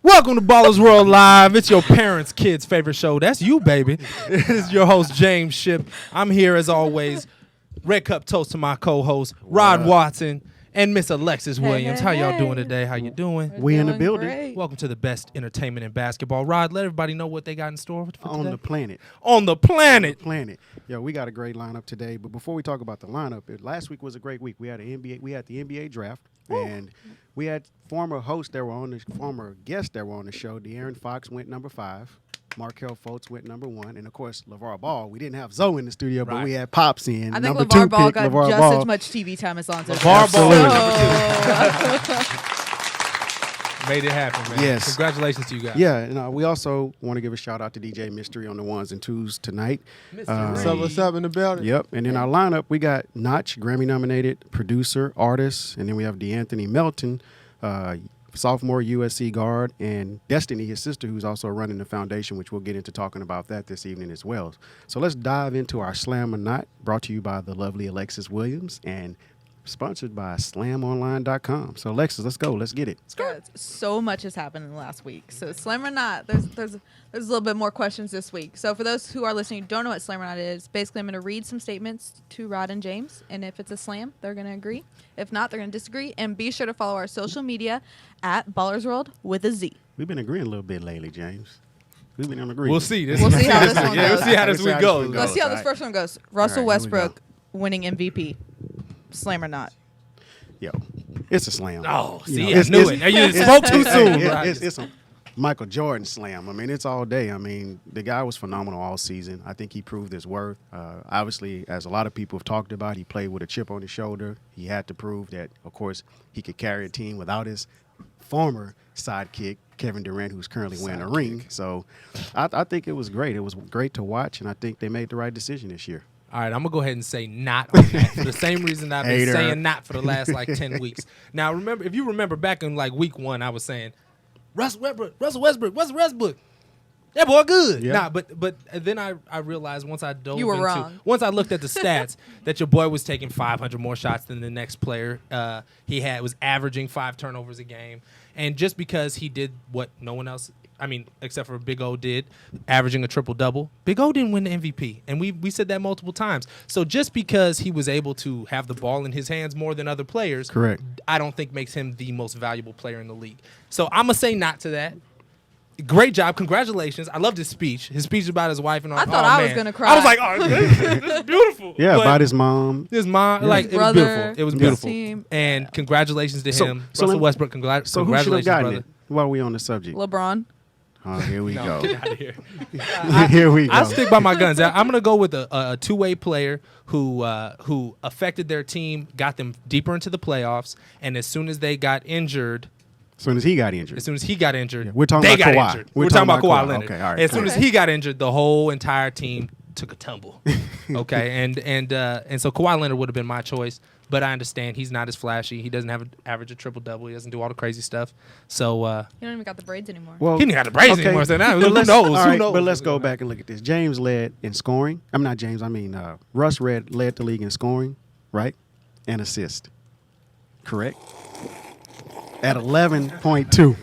Welcome to Ballerz World Live. It's your parents' kids' favorite show. That's you, baby. It's your host, James Ship. I'm here as always. Red Cup toast to my co-host, Rod Watson, and Miss Alexis Williams. How y'all doing today? How you doing? We in the building. Great. Welcome to the best entertainment in basketball. Rod, let everybody know what they got in store for On today. the planet. On the planet. Yo, we got a great lineup today. But before we talk about the lineup, last week was a great week. We had the NBA draft, and we had former guests that were on the show. De'Aaron Fox went number 5. Markelle Fultz went number 1, and of course LeVar Ball. We didn't have Zoe in the studio, but we had Pops in. I think number LeVar 2 Ball pick, got LeVar just Ball. as much TV time as Lonzo. LeVar Ball So- number 2. Made it happen, man. Yes. Congratulations to you guys. Yeah, and we also want to give a shout out to DJ Mystery on the 1s and 2s tonight. What's up in the building? Yep, and in our lineup, we got Notch, Grammy-nominated producer, artist, and then we have DeAnthony Melton, sophomore USC guard, and Destiny, his sister, who's also running the foundation, which we'll get into talking about that this evening as well. So let's dive into our Slam or Not, brought to you by the lovely Alexis Williams and sponsored by slamonline.com. So Alexis, let's go. Let's get it. So much has happened in the last week. So Slam or Not, there's a little bit more questions this week. So for those who are listening who don't know what Slam or Not is, basically I'm going to read some statements to Rod and James, and if it's a slam, they're going to agree. If not, they're going to disagree. And be sure to follow our social media at Ballerz World with a Z. We've been agreeing a little bit lately, James. We've been agreeing. We'll see. We'll see how this one Yeah, goes. we'll see how this week goes. Let's see how this first one goes. Russell All right, here we Westbrook winning MVP. Slam or Not? Yo, it's a slam. Oh, You see, know, I knew it. You spoke too soon. It's a Michael Jordan slam. I mean, it's all day. I mean, the guy was phenomenal all season. I think he proved his worth. Obviously, as a lot of people have talked about, he played with a chip on his shoulder. He had to prove that, of course, he could carry a team without his former sidekick, Kevin Durant, who's currently wearing a ring. So I think it was great. It was great to watch, and I think they made the right decision this year. All right, I'm going to go ahead and say not on that for the same reason I've been Hater. saying not for the last, 10 weeks. Now, if you remember back in, week 1, I was saying, Russell Westbrook. That boy good. Yeah. Nah, but then I realized once I dove You were wrong. Once I looked at the stats that your boy was taking 500 more shots than the next player. He was averaging 5 turnovers a game. And just because he did what no one else, except for Big O did, averaging a triple-double, Big O didn't win the MVP. And we said that multiple times. So just because he was able to have the ball in his hands more than other players, Correct. I don't think makes him the most valuable player in the league. So I'm going to say not to that. Great job. Congratulations. I loved his speech. His speech about his wife and all. I thought I was going to cry. I was like, oh, this is beautiful. Yeah, But about his mom. his mom, it was brother, beautiful. It was his beautiful. team. And congratulations to him. so Russell let- Westbrook, So who should have congratulations, gotten brother. it while we on the subject? LeBron. Oh, here we No, go. get out of here. Here we go. I stick by my guns. I'm going to go with a two-way player who affected their team, got them deeper into the playoffs, and as soon as they got injured, As soon as he got injured. Yeah, we're talking they about got Kawhi. injured. We're We're talking about talking Kawhi about Kawhi. Leonard. Okay, all right, As soon cool. as he got injured, the whole entire team took a tumble. Okay, and so Kawhi Leonard would have been my choice, but I understand he's not as flashy. He doesn't have an average of triple-double. He doesn't do all the crazy stuff. So You don't even got the braids anymore. Well, he didn't have the braids anymore. So now, But who let's- knows? all Who right, knows? But let's go back and look at this. James led in scoring. Russ led the league in scoring, right? And assist. Correct? At 11.2.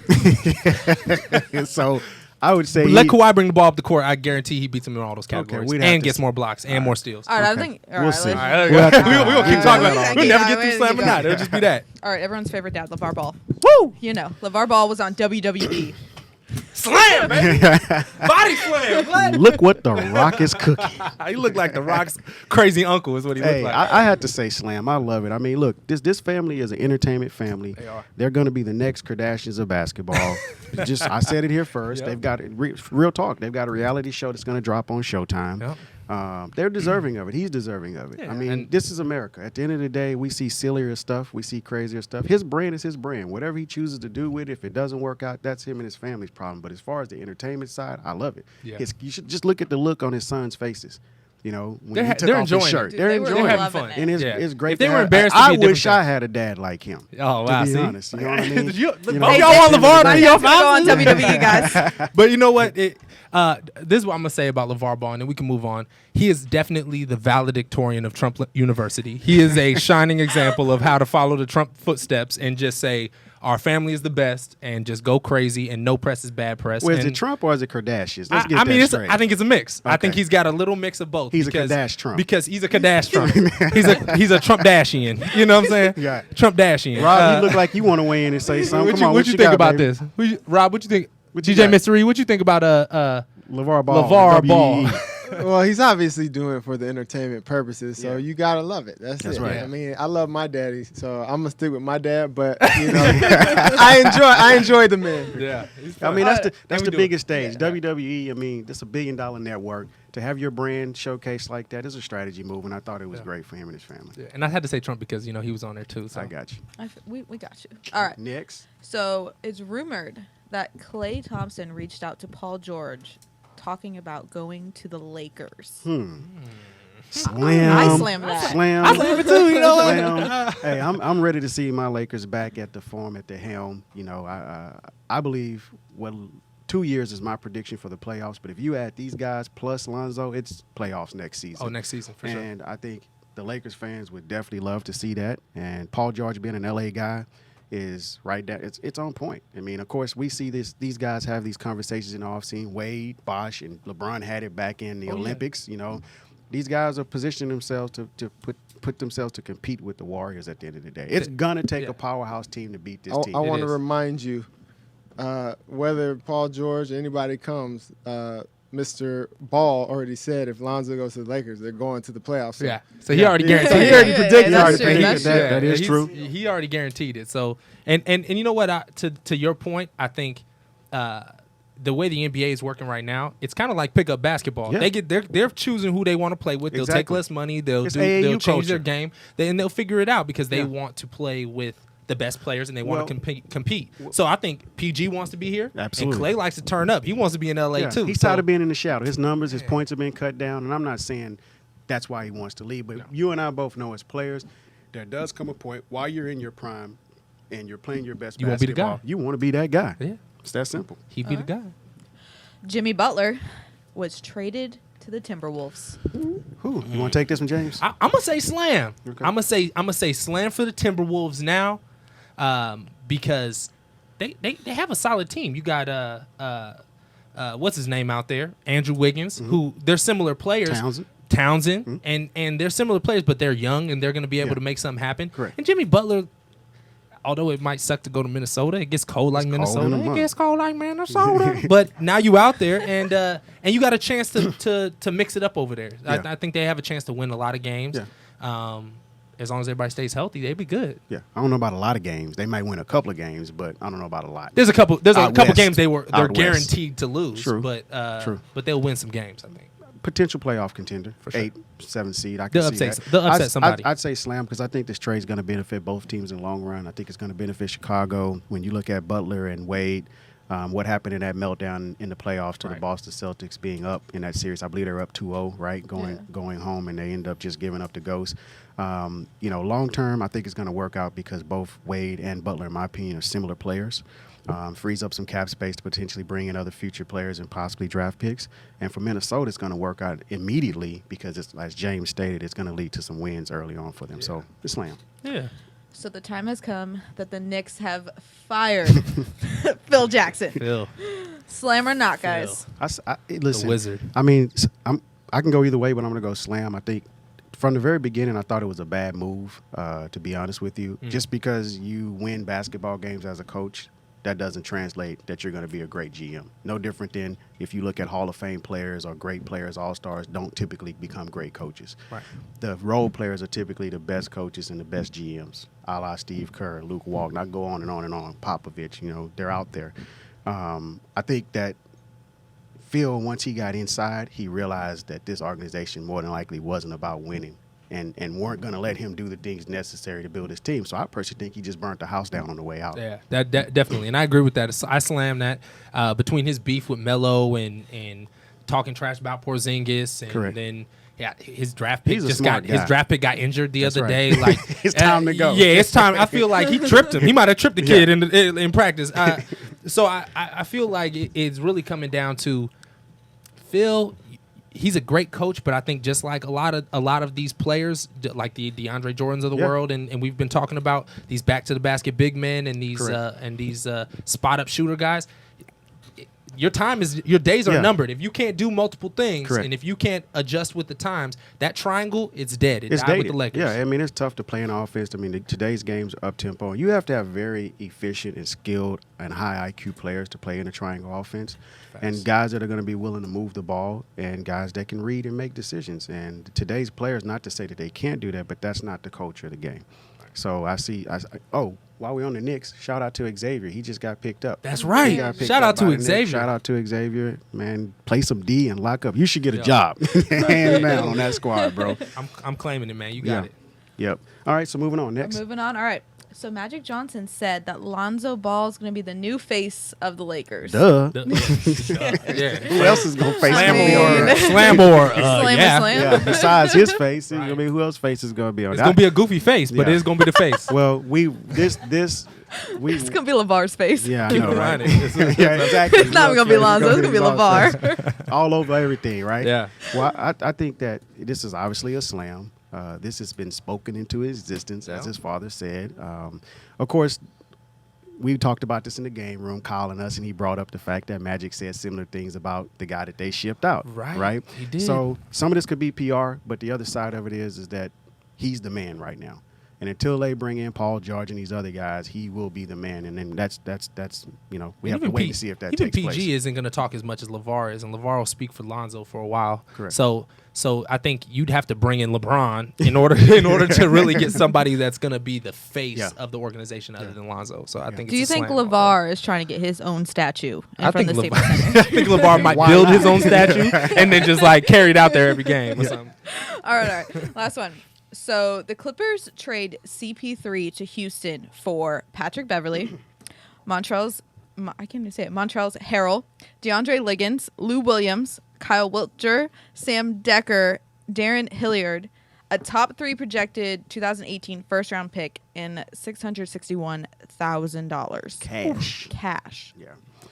So I would say Let Kawhi bring the ball up the court. I guarantee he beats him in all those categories we'd have and to gets see. more blocks and more steals. All right, Okay. I think. We'll All right, see. let's- All right, We'll have to- we'll keep Yeah, talking yeah, about it. yeah, We'll yeah, never get yeah, through Slam or yeah. Not. It'll just be that. All right, everyone's favorite dad, LeVar Ball. Woo! You know, LeVar Ball was on WWE. Slam, baby. Body slam. What? look what the Rock is cooking. He looked like the Rock's crazy uncle is what he Hey, looked like. I had to say Slam. I love it. I mean, look, this family is an entertainment family. They are. They're going to be the next Kardashians of basketball. I said it here first. Yep. They've got real talk. They've got a reality show that's going to drop on Showtime. Yep. They're deserving of it. He's deserving of it. Yeah, I mean, and- this is America. At the end of the day, we see sillier stuff. We see crazier stuff. His brand is his brand. Whatever he chooses to do with it, if it doesn't work out, that's him and his family's problem. But as far as the entertainment side, I love it. Yeah. You should just look at the look on his son's faces. You know, when he took they're off his enjoying shirt. it. Dude, They're they were enjoying having it. fun. And Yeah. it's great. If they to were have- embarrassed to I be a different wish I thing. had a dad like him. Oh, wow. To be See? honest, you know what I mean? Look, You both know? y'all want LeVar My to be dad's your gonna go on father? WWE, guys. But you know what? This is what I'm going to say about LeVar Ball, and then we can move on. He is definitely the valedictorian of Trump University. He is a shining example of how to follow the Trump footsteps and just say, our family is the best, and just go crazy, and no press is bad press. Well, is and it Trump or is it Kardashians? Let's get I mean, that straight. I think it's a mix. I Okay. think he's got a little mix of both. He's a Kardashian Trump. Because he's a Kardashian Trump. he's a Trump Dashian. You know what I'm saying? Yeah. Trump Dashian. Rob, you look like you want to weigh in and say something. Come on, what you think got, about baby? this? Rob, what you think? What you DJ got? Mystery, what you think about LeVar Ball. LeVar WE. Ball? Well, he's obviously doing it for the entertainment purposes, so Yeah. you gotta love it. That's it. right. I mean, I love my daddy, so I'm gonna stick with my dad. But I enjoy the man. Yeah. I mean, that's And we the do biggest it. stage. WWE, I mean, that's $1 billion network. To have your brand showcased like that is a strategy move, and I thought it was great for him and his family. Yeah. And I had to say Trump because, he was on there too. So. I got you. We got you. All right. Next. So it's rumored that Klay Thompson reached out to Paul George talking about going to the Lakers. Slam. I slammed that. Slam. I slammed it too, you know what? Slam. Hey, I'm ready to see my Lakers back at the form, at the helm. I believe 2 years is my prediction for the playoffs. But if you add these guys plus Lonzo, it's playoffs next season. Oh, next season, for sure. And I think the Lakers fans would definitely love to see that. And Paul George being an LA guy is right there. It's on point. I mean, of course, we see these guys have these conversations in the offseason. Wade, Bosh, and LeBron had it back in the Olympics. These guys are positioning themselves to put themselves to compete with the Warriors at the end of the day. It's gonna take a powerhouse team to beat this team. I want to is. remind you, whether Paul George or anybody comes, Mr. Ball already said if Lonzo goes to the Lakers, they're going to the playoffs. So Yeah. So he already guaranteed So he it. already predicted that's it. true. That's true. That is true. He already guaranteed it. So and you know what? To your point, I think the way the NBA is working right now, it's kind of like pickup basketball. Yeah. They're choosing who they want to play with. They'll take Exactly. less money. They'll It's they'll AAU change their culture. game, and they'll figure it out because they Yeah. want to play with the best players and they want Well- to compete. So I think PG wants to be here. Absolutely. And Clay likes to turn up. He wants to be in LA Yeah, too. He's So- tired of being in the shadow. His numbers, his points have been cut down, and I'm not saying that's why he wants to leave. But you and I both know as players, there does come a point while you're in your prime and you're playing your best You wanna be the basketball. guy. You want to be that guy. Yeah. It's that simple. He'd be the guy. Jimmy Butler was traded to the Timberwolves. Who? You want to take this one, James? I'm gonna say slam. Okay. I'm gonna say slam for the Timberwolves now, because they have a solid team. You got what's his name out there, Andrew Wiggins, who they're similar players. Townsend, and they're similar players, but they're young and they're gonna be able Yeah. to make something happen. Correct. And Jimmy Butler, although it might suck to go to Minnesota, it gets cold like It's cold Minnesota. in the It month. gets cold like Minnesota. But now you out there and you got a chance to mix it up over there. Yeah. I think they have a chance to win a lot of games. Yeah. As long as everybody stays healthy, they'd be good. Yeah. I don't know about a lot of games. They might win a couple of games, but I don't know about a lot. There's a couple Out west. games they're Out west. guaranteed to lose. True. But True. but they'll win some games, I think. Potential playoff contender, For sure. 8, 7 seed. I can They'll see upset- that. they'll upset somebody. I'd say slam because I think this trade is going to benefit both teams in the long run. I think it's going to benefit Chicago. When you look at Butler and Wade, what happened in that meltdown in the playoffs to the Right. Boston Celtics being up in that series. I believe they were up 2-0, right, going home, and they end up just giving up the ghost. Long term, I think it's going to work out because both Wade and Butler, in my opinion, are similar players. Frees up some cap space to potentially bring in other future players and possibly draft picks. And for Minnesota, it's going to work out immediately because, as James stated, it's going to lead to some wins early on for them. So, it's slam. Yeah. So the time has come that the Knicks have fired Phil Jackson. Phil. Slam or not, guys? Listen, wizard. I mean, I can go either way, but I'm going to go slam. I think from the very beginning, I thought it was a bad move, to be honest with you. Just because you win basketball games as a coach, that doesn't translate that you're going to be a great GM. No different than if you look at Hall of Fame players or great players, all-stars don't typically become great coaches. Right. The role players are typically the best coaches and the best GMs, a la Steve Kerr, Luke Walton. I go on and on and on. Popovich, they're out there. I think that Phil, once he got inside, he realized that this organization more than likely wasn't about winning and weren't going to let him do the things necessary to build his team. So I personally think he just burnt the house down on the way out. Yeah, that definitely, and I agree with that. I slam that between his beef with Melo and talking trash about Porzingis, and Correct. then his draft pick He's a just smart got his guy. draft pick got injured the That's other right. day. Like It's time to go. Yeah, it's time. I feel like he tripped him. He might have tripped the kid in practice. So I feel like it's really coming down to Phil. he's a great coach, but I think just like a lot of these players, like the DeAndre Jordans of the world, and we've been talking about these back to the basket big men and these spot up shooter guys. Your days are numbered. If you can't do multiple things, and if you can't adjust with the times, that triangle, it's dead. It's died with the Lakers. Yeah, I mean, it's tough to play an offense. I mean, today's games are up tempo. You have to have very efficient and skilled and high IQ players to play in a triangle offense, and guys that are going to be willing to move the ball, and guys that can read and make decisions. And today's players, not to say that they can't do that, but that's not the culture of the game. So while we're on the Knicks, shout out to Xavier. He just got picked up. That's right. Shout out to Xavier. Shout out to Xavier. Man, play some D and lock up. You should get a job. Hands down on that squad, bro. I'm claiming it, man. You got it. Yep. All right, so moving on. Next. Moving on. All right. So Magic Johnson said that Lonzo Ball is going to be the new face of the Lakers. Duh. Yeah. Who else is going to face Slam him? or- Slam. Yeah, besides his face, I mean, who else's face is going to be on It's that? going to be a goofy face, but Yeah. it's going to be the face. Well, It's going to be LeVar's face. Yeah, I Keep know, it right? running. yeah, exactly. It's not going to be Lonzo. It's going to be LeVar. All over everything, right? Yeah. Well, I think that this is obviously a slam. This has been spoken into existence, as his father said. Of course, we talked about this in the game room, Kyle and us, and he brought up the fact that Magic said similar things about the guy that they shipped out. Right? He did. So some of this could be PR, but the other side of it is that he's the man right now. And until they bring in Paul George and these other guys, he will be the man. And then that's we have to wait to see if that takes PG place. PG isn't going to talk as much as LeVar is, and LeVar will speak for Lonzo for a while. Correct. So I think you'd have to bring in LeBron in order to really get somebody that's going to be the face of the organization other than Lonzo. So I think. Do you it's a think slam. LeVar is trying to get his own statue in front of the Staples I Center? think LeVar might Why build not? his own statue and then just like carry it out there every game or something. All right. Last one. So the Clippers trade CP3 to Houston for Patrick Beverly, Montrezl Harrell, DeAndre Liggins, Lou Williams, Kyle Wiltjer, Sam Decker, Darren Hilliard, a top 3 projected 2018 first-round pick, and $661,000 cash. Yeah.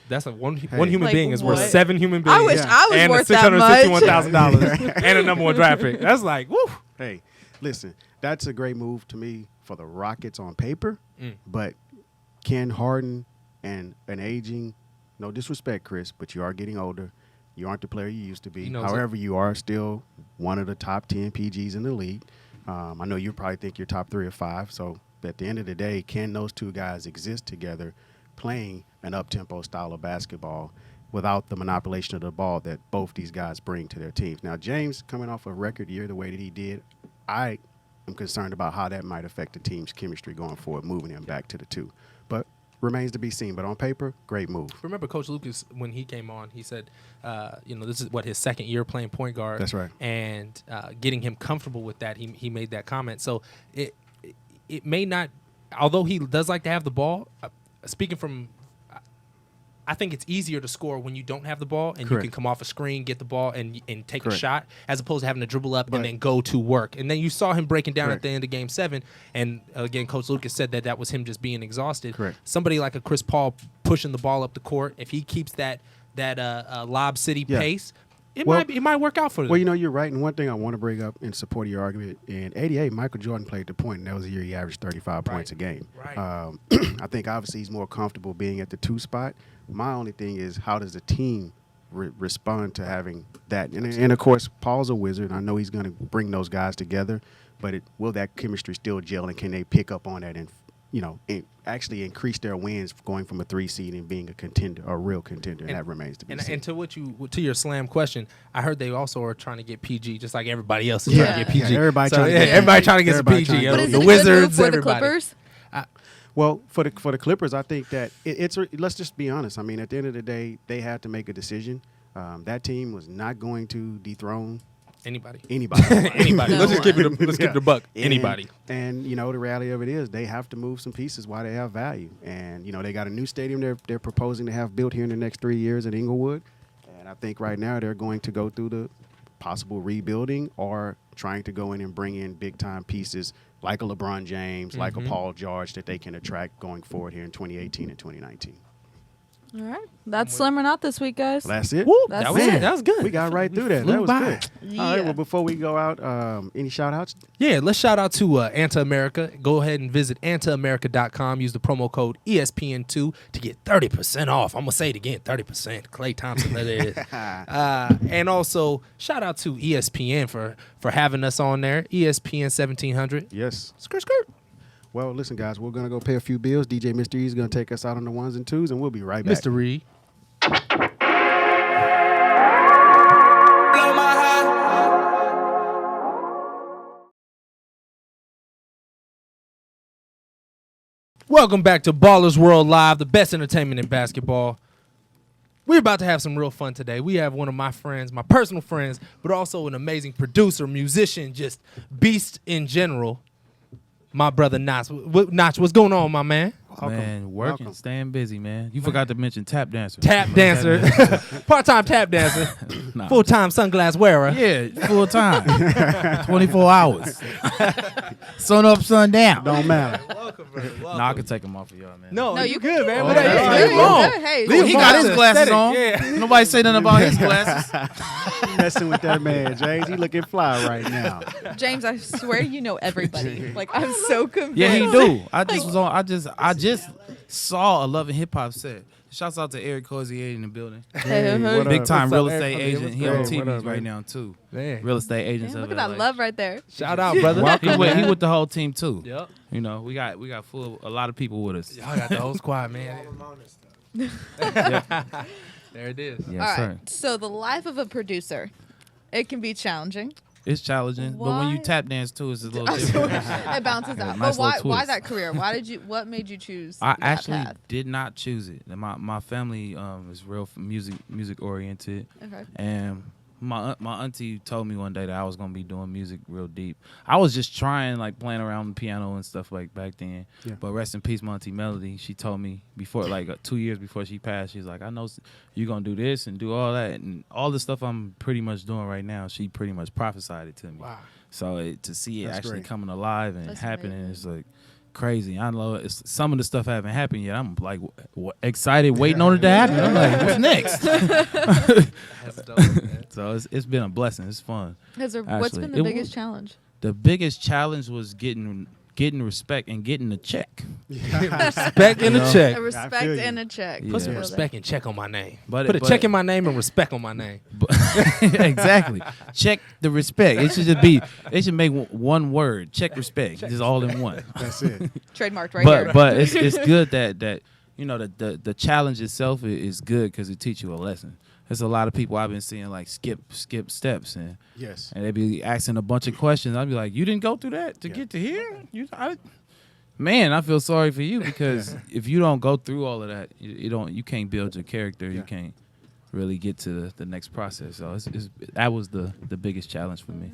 That's one human Like being is worth what? 7 human beings. I wish I was and worth that much. $661,000 and a number 1 draft pick. That's like, woo. Hey, listen, that's a great move to me for the Rockets on paper, but Ken Harden and an aging, no disrespect, Chris, but you are getting older. You aren't the player you used to be. However, you are still one of the top 10 PGs in the league. I know you probably think you're top 3 or 5. So at the end of the day, can those two guys exist together playing an up-tempo style of basketball without the manipulation of the ball that both these guys bring to their teams? Now, James, coming off a record year the way that he did, I am concerned about how that might affect the team's chemistry going forward, moving him back to the 2. But remains to be seen. But on paper, great move. Remember Coach Lucas, when he came on, he said, this is his second year playing point guard. That's right. And getting him comfortable with that, he made that comment. So it may not, although he does like to have the ball, speaking from, I think it's easier to score when you don't have the ball and you can come off a screen, get the ball, and take a shot, as opposed to having to dribble up and then go to work. And then you saw him breaking down at the end of Game 7. And, again, Coach Lucas said that was him just being exhausted. Correct. Somebody like a Chris Paul pushing the ball up the court, if he keeps that Lob City pace, it might work out for them. Well, you're right. And one thing I want to bring up in support of your argument, in 88, Michael Jordan played the point, and that was the year he averaged 35 points a game. Right. I think obviously he's more comfortable being at the 2 spot. My only thing is, how does the team respond to having that? And of course, Paul's a wizard. I know he's going to bring those guys together, but will that chemistry still gel, and can they pick up on that and actually increase their wins going from a 3 seed and being a contender, a real contender, and that remains to be seen. And to your slam question, I heard they also are trying to get PG, just like everybody else is trying to get PG. Yeah, everybody trying to get some PG. But is The it a Wizards, good move for everybody. the Clippers? Well, for the Clippers, I think that let's just be honest. I mean, at the end of the day, they had to make a decision. That team was not going to dethrone anybody. Anybody. No Let's just keep it a buck. And, Anybody. And the reality of it is, they have to move some pieces while they have value. And they got a new stadium they're proposing to have built here in the next 3 years at Inglewood. And I think right now they're going to go through the possible rebuilding or trying to go in and bring in big time pieces like a LeBron James, like a Paul George that they can attract going forward here in 2018 and 2019. All right. That's Slim or Not this week, guys. That's it. Woo, That's that was it. it. That was good. We got right through that. Flew That was by. good. Yeah. All right. Well, before we go out, any shout outs? Yeah, let's shout out to Anta America. Go ahead and visit antaamerica.com. Use the promo code ESPN2 to get 30% off. I'm going to say it again, 30%. Clay Thompson, that is. And also, shout out to ESPN for having us on there. ESPN 1700. Yes. Skirt, skirt. Well, listen, guys, we're going to go pay a few bills. DJ Mr. E is going to take us out on the ones and twos, and we'll be right back. Mr. Reed. Welcome back to Ballerz World Live, the best entertainment in basketball. We're about to have some real fun today. We have one of my friends, my personal friends, but also an amazing producer, musician, just beast in general, my brother Notch. Notch, what's going on, my man? Man, working, Welcome. staying busy, man. You forgot to mention tap dancer. Tap dancer, part-time tap dancer, Nah. full-time sunglass wearer. Yeah, full time. 24 hours. Sun up, sun down. Don't matter. Welcome, brother. No, I can take them off of y'all, man. No, No, you you good, man. Oh, But yeah, hey, yeah, leave him yeah. alone. Hey, Leave He him got alone. his glasses Aesthetic, on. Yeah. Nobody say nothing about his glasses. Messing with that man, James. He looking fly right now. James, I swear you know everybody. Like, I'm so convinced. Yeah, he do. I just was on. I just saw a Love and Hip Hop set. Shouts out to Eric Cozier in the building. Hey, what up? Big time What's real up, estate Eric? agent. What's He good? on What TVs up, right man? now too. Man. Real estate agents. Damn, of look at that LA. love right there. Shout out, brother. He with the whole team too. Yep. You know, we got a lot of people with us. Y'all got the whole squad, man. There it is. Yes, All sir. right. So the life of a producer, it can be challenging. It's challenging, but when you Why? tap dance too, it's a little different. It bounces Yeah, out. nice But why? little Why twist. that career? Why did you? What made you choose? I that actually path? did not choose it. My family is real music oriented, Okay. and my auntie told me one day that I was gonna be doing music real deep. I was just trying, like, playing around with the piano and stuff like back then. Yeah. But rest in peace, my auntie Melody. She told me before, like 2 years before she passed, she's like, I know you're gonna do this and do all that, and all the stuff I'm pretty much doing right now. She pretty much prophesied it to me. Wow. So to see it That's actually great. coming alive and That's happening amazing. is like crazy. I know some of the stuff haven't happened yet. I'm like excited, waiting on it to happen. I'm like, what's next? That's dope, man. So it's been a blessing. It's fun. What's Actually, been the it biggest was- challenge? The biggest challenge was getting respect and getting a check. Respect and You a know? check. A respect feel you. and a check. Yeah. Put some Yeah. respect and check on my name. But Put it- a check but- in my name and respect on my name. But exactly. Check the respect. It should just be. It should make one word. Check respect. Just all in one. That's it. Trademarked right here. But it's good that you know the challenge itself is good because it teaches you a lesson. There's a lot of people I've been seeing like skip steps and Yes. they be asking a bunch of questions. I'd be like, you didn't go through that to Yeah. get to here? Man, I feel sorry for you because if you don't go through all of that, you can't build your character. Yeah. You can't really get to the next process. So that was the biggest challenge for me.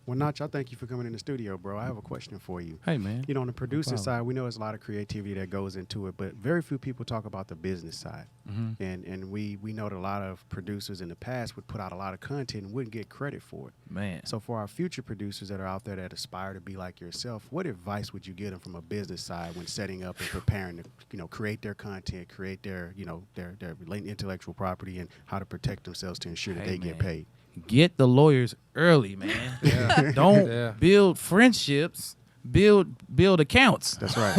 Well, Notch, I thank you for coming in the studio, bro. I have a question for you. Hey, man. You know, on the producer problem. side, we know there's a lot of creativity that goes into it, but very few people talk about the business side. Mm-hmm. And we know that a lot of producers in the past would put out a lot of content and wouldn't get credit for it. Man. So for our future producers that are out there that aspire to be like yourself, what advice would you give them from a business side when setting up and preparing to, create their content, create their, their intellectual property and how to protect themselves to ensure that Hey, they get man. paid? Get the lawyers early, man. Don't Yeah. build friendships. Build accounts. That's right.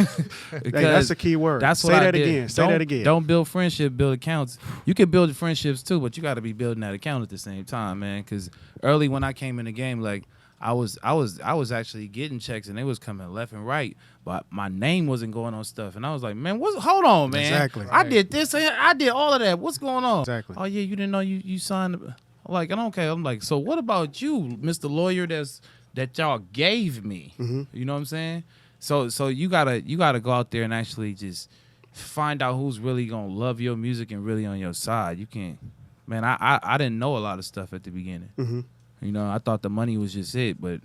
Because That's a key word. That's Say what I that did. again. Say Don't- that again. Don't build friendship. Build accounts. You can build friendships too, but you got to be building that account at the same time, man. Because early when I came in the game, like I was actually getting checks and they was coming left and right, but my name wasn't going on stuff, and I was like, man, hold on, man. Exactly. I did this. And I did all of that. What's going on? Exactly. Oh yeah, you didn't know you signed. Like, I don't care. I'm like, so what about you, Mr. Lawyer? That y'all gave me. Mhm. You know what I'm saying? So you gotta go out there and actually just find out who's really gonna love your music and really on your side. You can't, man. I didn't know a lot of stuff at the beginning. Mhm. You know, I thought the money was just it, but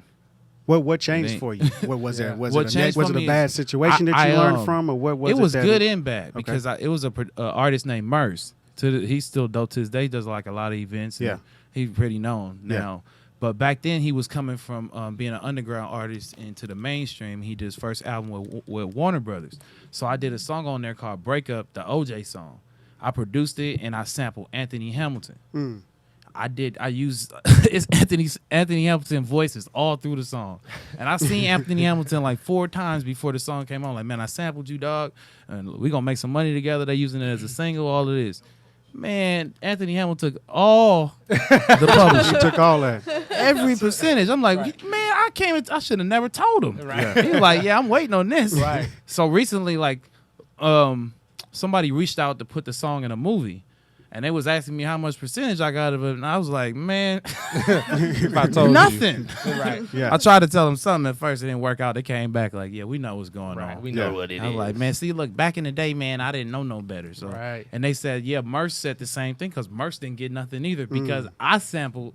What changed ain't- for you? What was it? Was What it changed was for it a me bad is situation that I, you learned um, from, or what was it? it was that good and bad Okay. because it was a artist named Merce. He's still dope to this day. He does like a lot of events. And Yeah. he's pretty known Yeah. now. But back then he was coming from being an underground artist into the mainstream. He did his first album with Warner Brothers. So I did a song on there called "Break Up," the OJ song. I produced it and I sampled Anthony Hamilton. Mm. I used it's Anthony Hamilton voices all through the song, and I seen Anthony Hamilton like 4 times before the song came on. Like, man, I sampled you, dog, and we gonna make some money together. They using it as a single, all of this. Man, Anthony Hamilton took all the publishing. He took all that. Every percentage. I'm like, man, I should have never told him. Right. He was like, yeah, I'm waiting on this. Right. So recently, like, somebody reached out to put the song in a movie, and they was asking me how much percentage I got of it, and I was like, man, If I told nothing. you. Right. Yeah. I tried to tell them something at first, it didn't work out. They came back like, yeah, we know what's going Right. on. We know Yeah. what it is. I was like, man, see, look, back in the day, man, I didn't know no better. So, Right. and they said, yeah, Merce said the same thing because Merce didn't get nothing either because I sampled.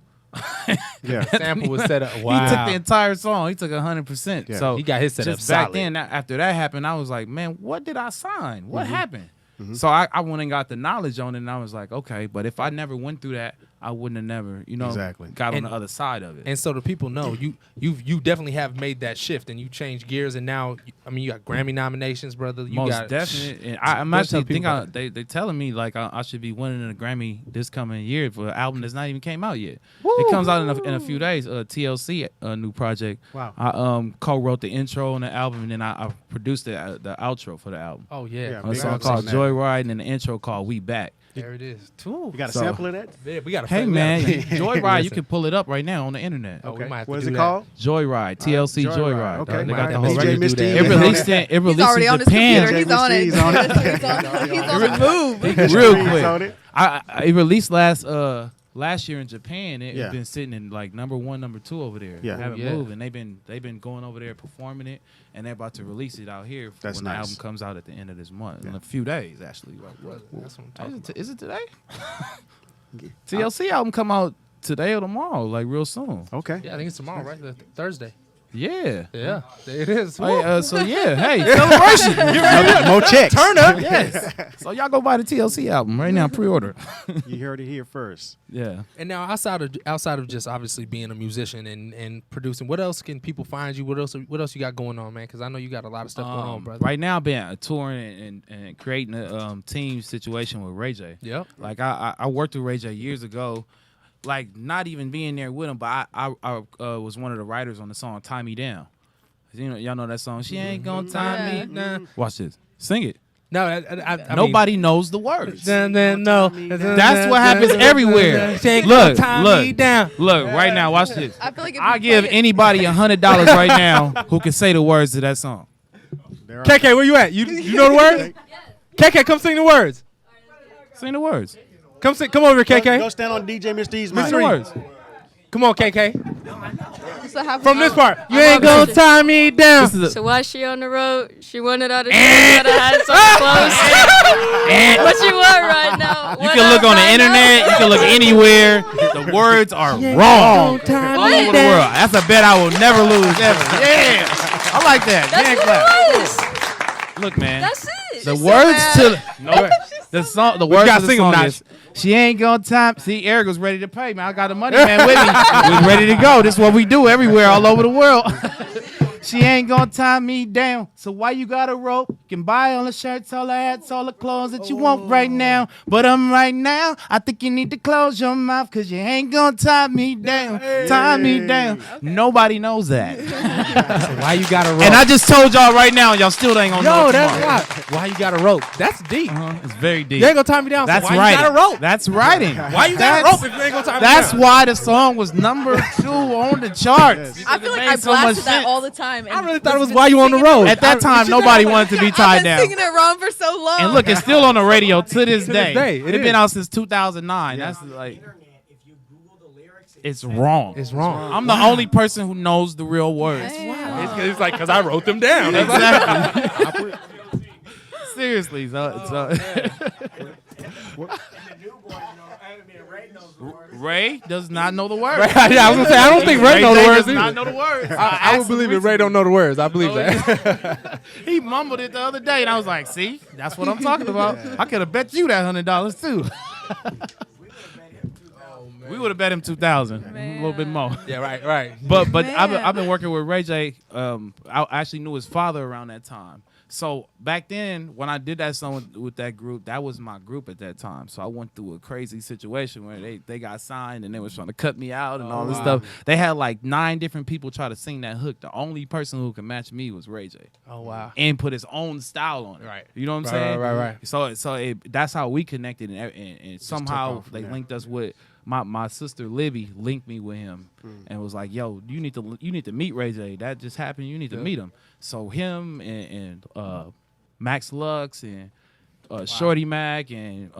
Yeah. Sample was set up. Wow. He took the entire song. He took 100%. Yeah. So He got his set up just back solid. then, after that happened, I was like, man, what did I sign? What happened? So I went and got the knowledge on it, and I was like, okay, but if I never went through that, I wouldn't have never, Exactly. got And- on the other side of it. And so the people know you definitely have made that shift and you changed gears and now I mean you got Grammy nominations, brother. You Most got definite. And I'm Let's tell actually think people about they telling me like I should be winning a Grammy this coming year for an album that's not even came out yet. It comes out in a few days. TLC, a new project. Wow. I co-wrote the intro on the album, and then I produced the outro for the album. Oh yeah. Yeah, A big song ups on called that. Joyride and the intro called We Back. There it is. You got a So- sample of that? Yeah, we got Hey man, Joyride, you can pull it up right now on the internet. Oh, we might have to What is do it that. call? Joyride, TLC Joyride. Joyride. Okay. They Might got have the to whole DJ record. Misty It is on released in He's already on his Japan. computer. He's on it. He's on it. He's on the move. Real He's quick. on it. It released last year in Japan. It's Yeah. been sitting in like number 1, number 2 over there. Yeah. They haven't Yeah. moved, and they've been going over there performing it, and they're about to release it out here That's when nice. the album comes out at the end of this month in a few days actually. That's what I'm talking about. Is it today? TLC album come out today or tomorrow, like real soon. Okay. Yeah, I think it's tomorrow, right? Thursday. Yeah. Yeah, there it is. So yeah, hey, celebration. More checks. Turn up. Yes. So y'all go buy the TLC album right now, pre-order. You heard it here first. Yeah. And now outside of just obviously being a musician and producing, what else can people find you? What else you got going on, man? Because I know you got a lot of stuff going on, brother. Right now, I've been touring and creating a team situation with Ray J. Yep. Like I worked with Ray J years ago, like not even being there with him, but I was one of the writers on the song "Tie Me Down." You know, y'all know that song. She ain't gonna tie Yeah. me down. Watch this. Sing it. No, I Nobody knows the words. No. That's what happens everywhere. Look, look, right now. Watch this. I feel like if I you give play it- anybody $100 right now who can say the words to that song. There are- KK, where you at? You know the words? KK, come sing the words. Sing the words. Come over here, Go KK. stand on DJ Mr. E's mic. Sing the words. Come on, KK. So have From this part. You I'm ain't up gonna to- tie me down. This is a, So while she on the road, she wanted all the things that I had so close. What you want right now? you can look on the internet. You can look anywhere. The words are wrong. All over the world. That's a bet I will never lose ever. Yeah, I like that. That's Hand what it clap. was. Look, man. That's it. The words to no, the song. The words gotta of the sing 'em, song Notch. is, she ain't gonna time. See, Eric was ready to pay, man. I got the money, man, with me. We ready to go. This is what we do everywhere, all over the world. She ain't gonna tie me down. So why you got a rope? You can buy all the shirts, all the hats, all the clothes that you want right now. But right now, I think you need to close your mouth, cause you ain't gonna tie me down. Tie me down. Nobody knows that. Why you got a rope? And I just told y'all right now, y'all still ain't gonna know. Yo, it that's tomorrow. why you got a rope. That's deep. It's very deep. You ain't gonna tie me down. That's so why right. you got a rope? That's writing. Why you got a rope if you ain't gonna tie me That's down? why the song was number 2 on the charts. I feel like It I made so much blasted that sense. all the time. I really thought it was why you on the road. At that time, nobody wanted to be I've tied been down. singing it wrong for so long. And look, it's still on the radio to this day. It It's is. been out since 2009. That's like, it's wrong. It's wrong. I'm the only person who knows the real words. It's like because I wrote them down. Exactly. Seriously, so Ray does not know the words. Yeah, I was gonna say I don't think Ray knows the J words does not either. know the words. I would believe it. Ray don't know the words. I believe that. He mumbled it the other day, and I was like, "See, that's what I'm talking about. I could have bet you that $100 too." We we would have bet him 2,000, a little bit more. Yeah, right. But Man. I've been working with Ray J. I actually knew his father around that time. So back then, when I did that song with that group, that was my group at that time. So I went through a crazy situation where they got signed and they was trying to cut me out and all this stuff. They had like 9 different people try to sing that hook. The only person who could match me was Ray J. Oh wow. And put his own style on it. Right. You know what I'm saying? Right. So that's how we connected, and somehow off from they there. linked us with my sister Libby linked me with him, and was like, "Yo, you need to meet Ray J. That just happened. You need to meet him." So him and Max Lux and Shorty Mac and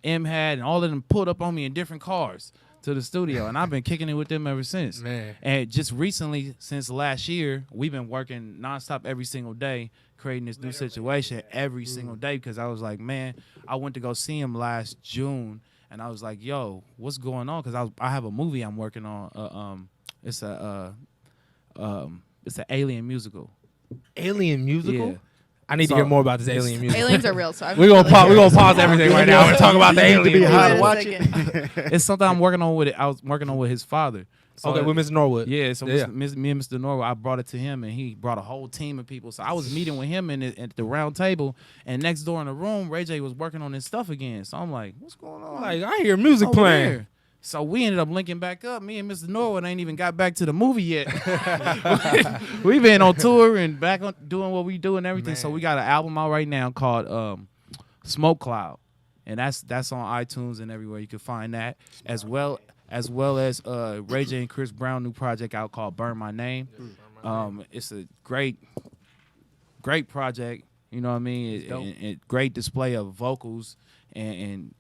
M Had and all of them pulled up on me in different cars to the studio, and I've been kicking it with them ever since. Man. And just recently, since last year, we've been working nonstop every single day, creating this new situation every single day, because I was like, man, I went to go see him last June, and I was like, yo, what's going on? Because I have a movie I'm working on. It's an alien musical. Alien musical. Yeah. I need to So- hear more about this alien musical. Aliens are real, so I'm We're gonna really pause everything right now and talk about the You need to be alien. high to Wait a watch second. it. It's something I'm working on with it. I was working on with his father. So Okay, with Mr. Norwood. Yeah, so Yeah. me and Mr. Norwood, I brought it to him, and he brought a whole team of people. So I was meeting with him at the round table, and next door in the room, Ray J was working on his stuff again. So I'm like, what's going on? Like I hear music over playing. there? So we ended up linking back up. Me and Mr. Norwood ain't even got back to the movie yet. We've been on tour and back on doing what we do and everything. So we got an album out right now called Smoke Cloud, and that's on iTunes and everywhere you can find that, as well as Ray J and Chris Brown new project out called Burn My Name. It's a great project. You know what I mean? And great display of vocals and